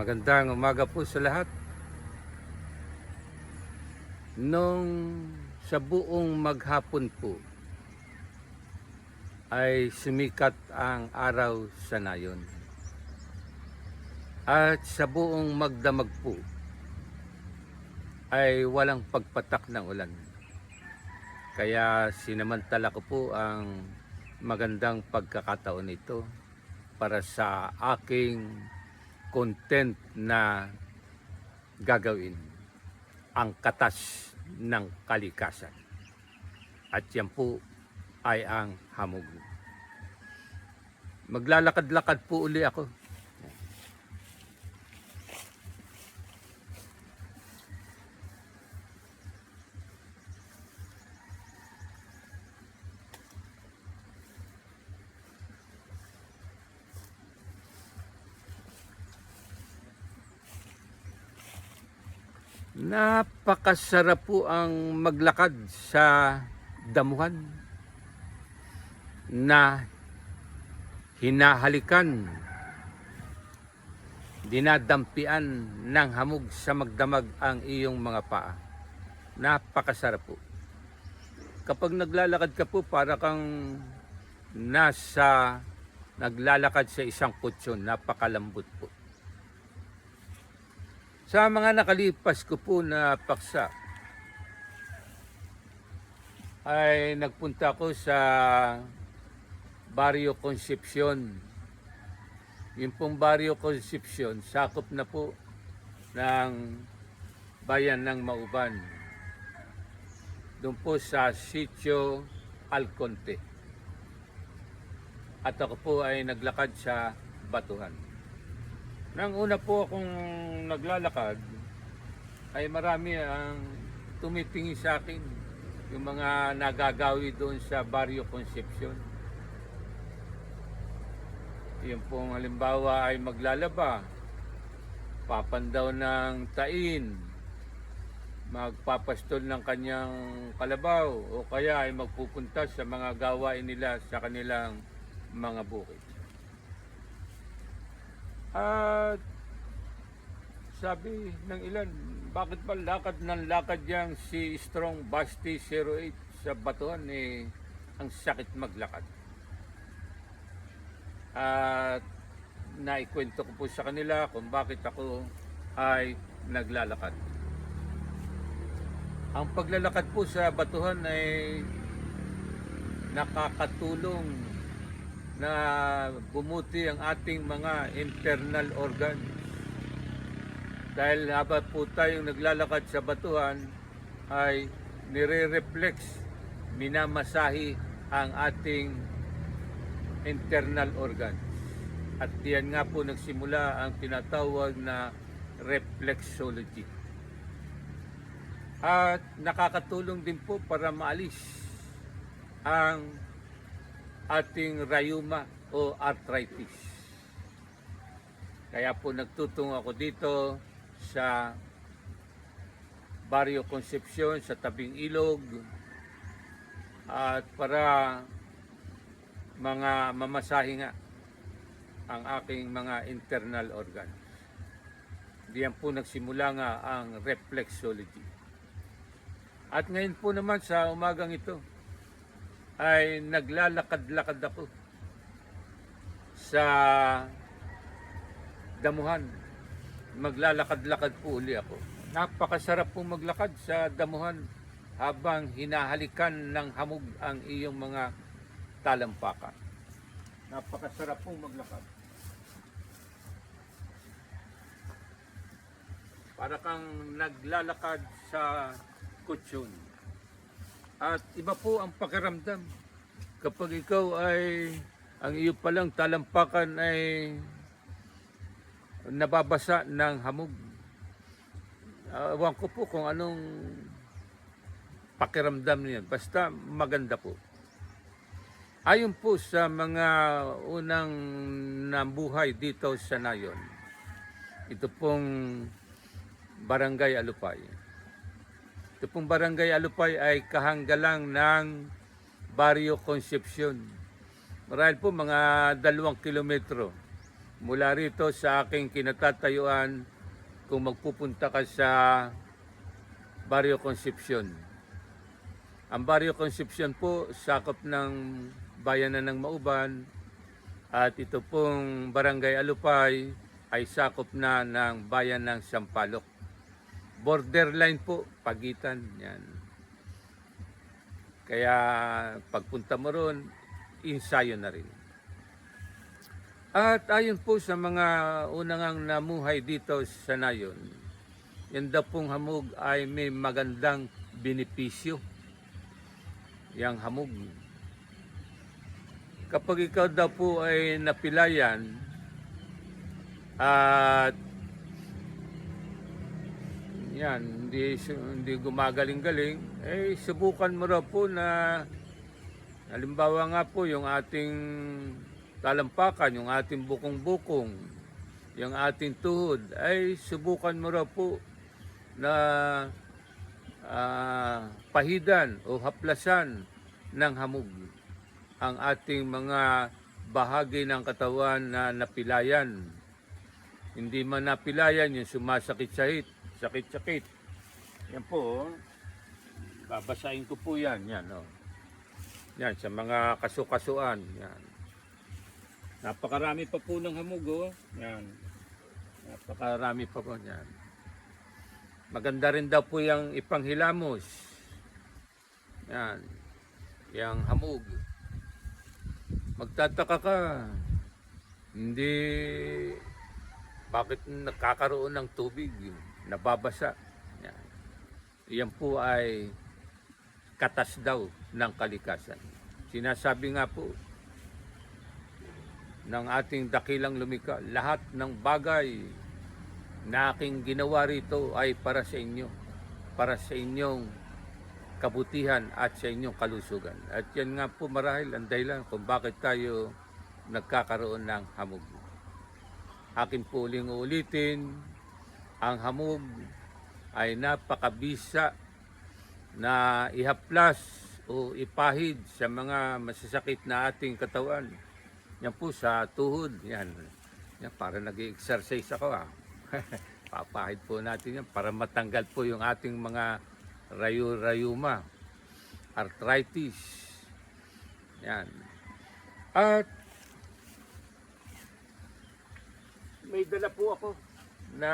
Magandang umaga po sa lahat. Nung sa buong maghapon po ay sumikat ang araw sa nayon. At sa buong magdamag po ay walang pagpatak ng ulan. Kaya sinamantala ko po ang magandang pagkakataon ito para sa aking content na gagawin, ang katas ng kalikasan. At yan po ay ang hamog. Maglalakad-lakad po uli ako. Napakasarap po ang maglakad sa damuhan na hinahalikan, dinadampian ng hamog sa magdamag ang iyong mga paa. Napakasarap po. Kapag naglalakad ka po, para kang naglalakad sa isang kutsyon. Napakalambot po. Sa mga nakalipas ko po na paksa, ay nagpunta ko sa Barrio Concepcion. Yung pong Barrio Concepcion, sakop na po ng bayan ng Mauban. Doon po sa Sitio Alconte. At ako po ay naglakad sa Batuhan. Nang una po akong naglalakad, ay marami ang tumitingin sa akin, yung mga nagagawi doon sa Barrio Concepcion. Yung pong halimbawa ay maglalaba, papandaw ng tain, magpapastol ng kanyang kalabaw, o kaya ay magpupunta sa mga gawain nila sa kanilang mga bukid. At sabi ng ilan, bakit ba lakad ng lakad yang si Strong Basti 08 sa Batuhan, ang sakit maglakad. At naikwento ko po sa kanila kung bakit ako ay naglalakad. Ang paglalakad po sa Batuhan ay nakakatulong na bumuti ang ating mga internal organs. Dahil habang po tayong naglalakad sa Batuhan ay nire-reflex, minamasahi ang ating internal organs. At diyan nga po nagsimula ang tinatawag na reflexology. At nakakatulong din po para maalis ang ating rheuma o arthritis. Kaya po nagtutungo ako dito sa Barrio Concepcion, sa tabing ilog, at para mga mamasahe nga ang aking mga internal organs. Diyan po nagsimula nga ang reflexology. At ngayon po naman sa umagang ito ay naglalakad-lakad ako sa damuhan. Maglalakad-lakad po uli ako. Napakasarap po maglakad sa damuhan habang hinahalikan ng hamog ang iyong mga talampakan. Napakasarap po maglakad. Para kang naglalakad sa kutsyon. At iba po ang pakiramdam kapag ikaw ay ang iyo palang talampakan ay nababasa ng hamog. Ewan ko po kung anong pakiramdam niya. Basta maganda po. Ayon po sa mga unang nabuhay dito sa nayon, ito pong Barangay Alupay. Ito pong Barangay Alupay ay kahanggalang ng Barrio Concepcion. Marahil po mga 2 kilometro mula rito sa aking kinatatayuan kung magpupunta ka sa Barrio Concepcion. Ang Barrio Concepcion po sakop ng bayanan ng Mauban at ito pong Barangay Alupay ay sakop na ng bayan ng Sampaloc. Borderline po, pagitan yan. Kaya pagpunta mo ron, ensayo na rin. At ayon po sa mga unang namuhay dito sa Nayon, yan daw pong hamog ay may magandang benepisyo. Yang hamog. Kapag ikaw daw po ay napilayan at yan, hindi gumagaling-galing, eh subukan mo raw po na halimbawa nga po yung ating talampakan, yung ating bukong-bukong, yung ating tuhod, ay subukan mo raw po na pahidan o haplasan ng hamog ang ating mga bahagi ng katawan na napilayan. Hindi man napilayan, yung sakit-sakit. Yan po, babasahin ko po yan. Yan, oh. Yan, sa mga kasukasuan. Yan. Napakarami pa po ng hamog, oh. Yan. Napakarami pa po yan. Maganda rin daw po yung ipanghilamos. Yan. Yang hamog. Magtataka ka. Hindi, bakit nakakaroon ng tubig? Nababasa. Yan. Yan po ay katas daw ng kalikasan. Sinasabi nga po ng ating dakilang lumikha, lahat ng bagay na aking ginawa rito ay para sa inyo, para sa inyong kabutihan at sa inyong kalusugan. At yan nga po marahil ang dahilan kung bakit tayo nagkakaroon ng hamog. Akin po uling uulitin, ang hamog ay napakabisa na ihaplas o ipahid sa mga masasakit na ating katawan. Yan po sa tuhod, yan para nag-exercise ako Papahid po natin yan para matanggal po yung ating mga rayuma, arthritis. Yan. At may dala po ako na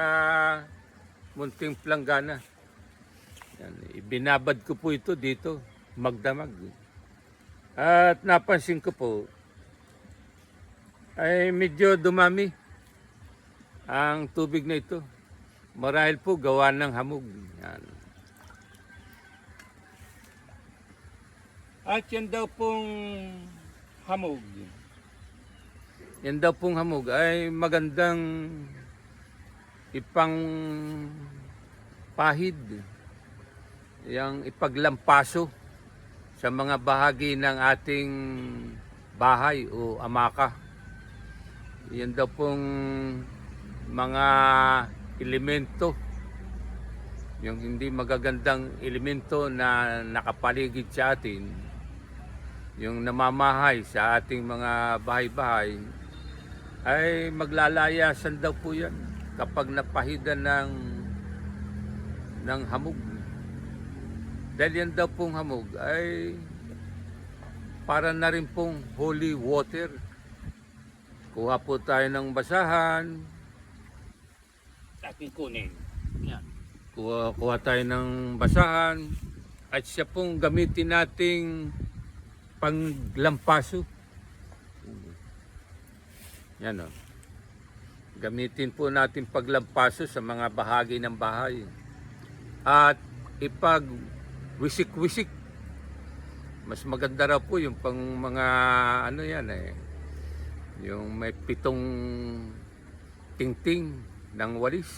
munting planggana. Yan, ibinabad ko po ito dito, magdamag. At napansin ko po, ay medyo dumami ang tubig na ito. Marahil po gawa ng hamog. Yan. At yan daw pong hamog. Yan daw pong hamog ay magandang ipang pahid. Yang ipaglampaso sa mga bahagi ng ating bahay o amaka. Yan daw pong mga elemento, yung hindi magagandang elemento na nakapaligid sa atin, yung namamahay sa ating mga bahay-bahay, ay maglalayasan daw po yan kapag napahidan ng hamog. Dahil yan daw pong hamog ay para na rin pong holy water. Kuha po tayo ng basahan. Ating kunin. Yan. Kuha tayo ng basahan. At siya pong gamitin nating panglampaso. Yan o. Gamitin po natin paglampaso sa mga bahagi ng bahay. At wisik-wisik. Mas maganda raw po yung pang mga ano yan yung may 7 tingting ng walis.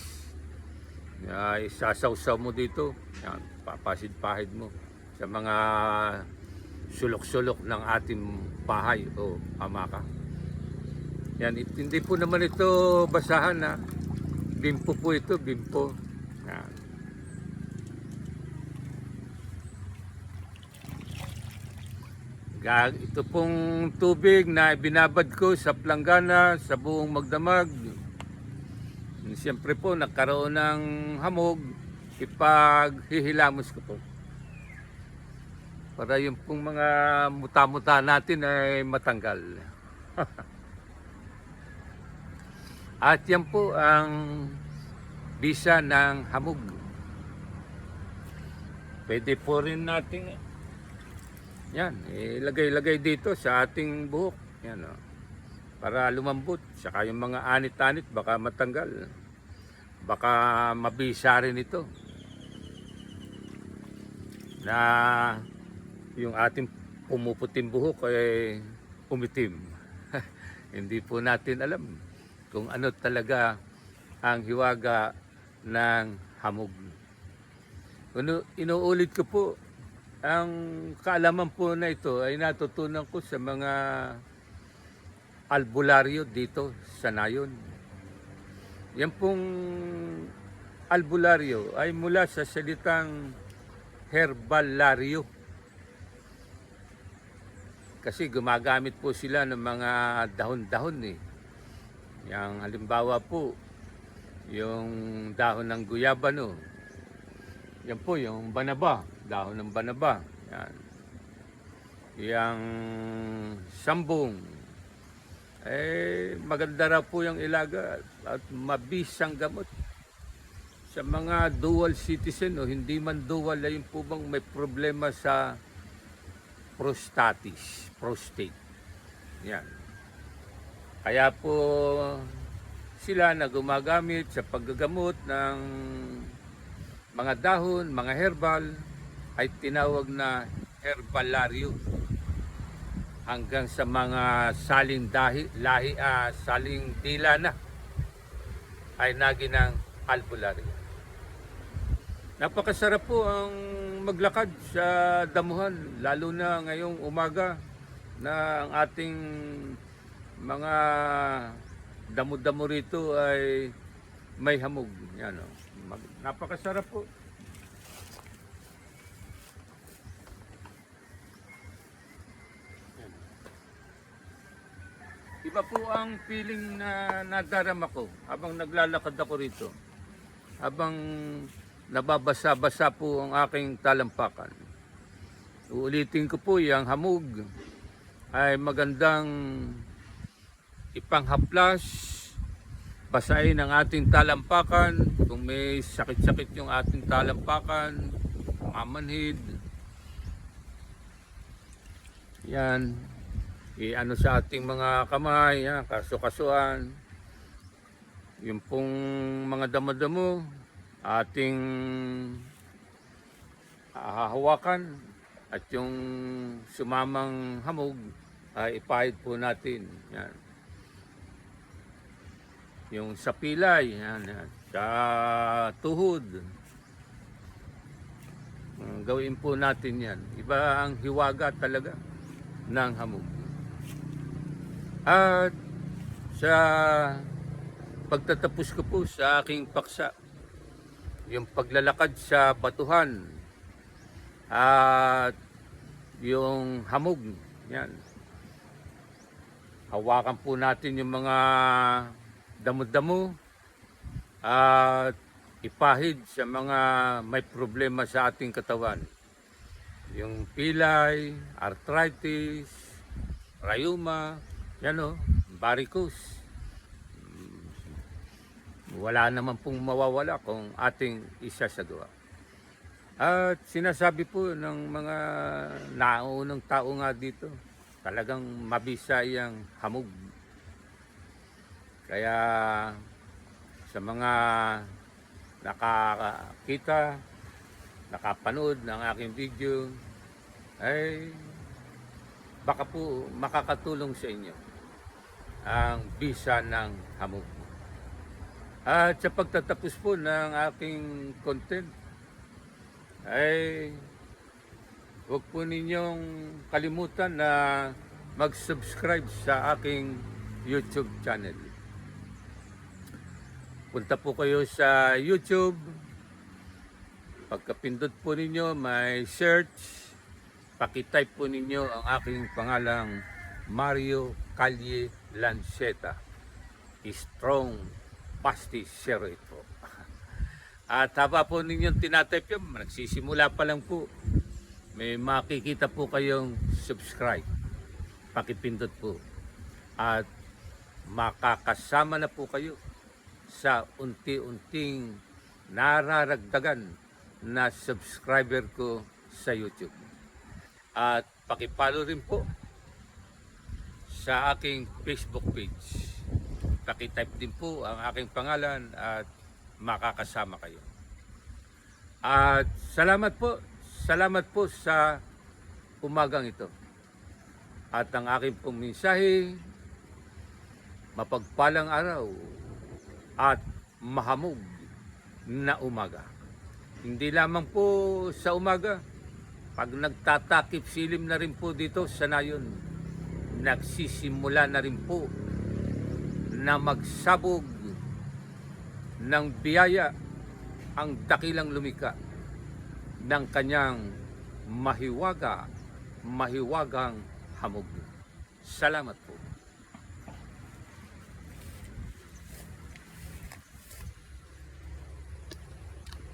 Isasawsaw mo dito. Yan, papasid-pahid mo sa mga sulok-sulok ng ating bahay o amaka. Yan, hindi po naman ito basahan Bimpo po ito, bimpo. Yan. Ito pong tubig na binabad ko sa planggana, sa buong Magdamag. Siyempre po, nagkaroon ng hamog, ipaghihilamos ko po. Para yung pong mga muta-muta natin ay matanggal. At yan po ang bisa ng hamog. Pwede po rin natin yan, ilagay-lagay dito sa ating buhok. Yan, oh, para lumambot. Saka yung mga anit-anit baka matanggal. Baka mabisa rin ito. Na yung ating pumuputing buhok ay umitim. Hindi po natin alam kung ano talaga ang hiwaga ng hamog. Inuulit ko po, ang kaalaman po na ito ay natutunan ko sa mga albularyo dito sa Nayon. Yan pong albularyo ay mula sa salitang herbalaryo. Kasi gumagamit po sila ng mga dahon-dahon eh. Yang halimbawa po, yung dahon ng guyabano. Yan po yung banaba, dahon ng banaba. Yan. Yang sambong. Maganda raw po yung ilaga at mabisang gamot. Sa mga dual citizen o hindi man dual, ay po bang may problema sa prostate. Yan. Kaya po sila na gumagamit sa paggagamot ng mga dahon, mga herbal, ay tinawag na herbalaryo. Hanggang sa mga saling saling dila na ay naginang albularyo. Napakasarap po ang maglakad sa damuhan, lalo na ngayong umaga na ang ating mga damo-damo rito ay may hamog. Yan, oh. Napakasarap po. Iba po ang feeling na nadarama ko habang naglalakad ako rito. Habang nababasa-basa po ang aking talampakan. Uulitin ko po, yung hamog ay magandang ipanghaplas, basahin ang ating talampakan. Kung may sakit-sakit yung ating talampakan, mamanhid, yan, i-ano sa ating mga kamay, yan, kaso-kasuan, yung pong mga damo-damo, ating hahawakan, at yung sumamang hamog ay ipahid po natin. Yan. Yung sa pilay, yan, yan. Sa tuhod, gawin po natin yan. Iba ang hiwaga talaga ng hamog. At sa pagtatapos ko po sa aking paksa, yung paglalakad sa batuhan at yung hamog, yan. Hawakan po natin yung mga damo-damo at ipahid sa mga may problema sa ating katawan. Yung pilay, arthritis, rheuma, yan o, varicose. Wala naman pong mawawala kung ating isasagawa. At sinasabi po ng mga naunang tao nga dito, talagang mabisa yung hamog. Kaya sa mga nakakita, nakapanood ng aking video, ay baka po makakatulong sa inyo ang bisa ng hamog. At sa pagtatapos po ng aking content, ay huwag po ninyong kalimutan na mag-subscribe sa aking YouTube channel. Punta po kayo sa YouTube. Pagkapindot po ninyo, may search. Pakitype po ninyo ang aking pangalang Mario Calle Lanceta. Strong Pasticero po. At haba po ninyong tinatype yun, nagsisimula pa lang po. May makikita po kayong subscribe. Pakipindot po. At makakasama na po kayo sa unti-unting nararagdagan na subscriber ko sa YouTube. At pakipalo rin po sa aking Facebook page. Pakitype din po ang aking pangalan at makakasama kayo. At salamat po sa umagang ito. At ang aking pong mensahe, mapagpalang araw at mahamog na umaga. Hindi lamang po sa umaga, pag nagtatakip silim na rin po dito sa nayon, nagsisimula na rin po na magsabog ng biyaya ang dakilang lumika ng kanyang mahiwagang hamog. Salamat po.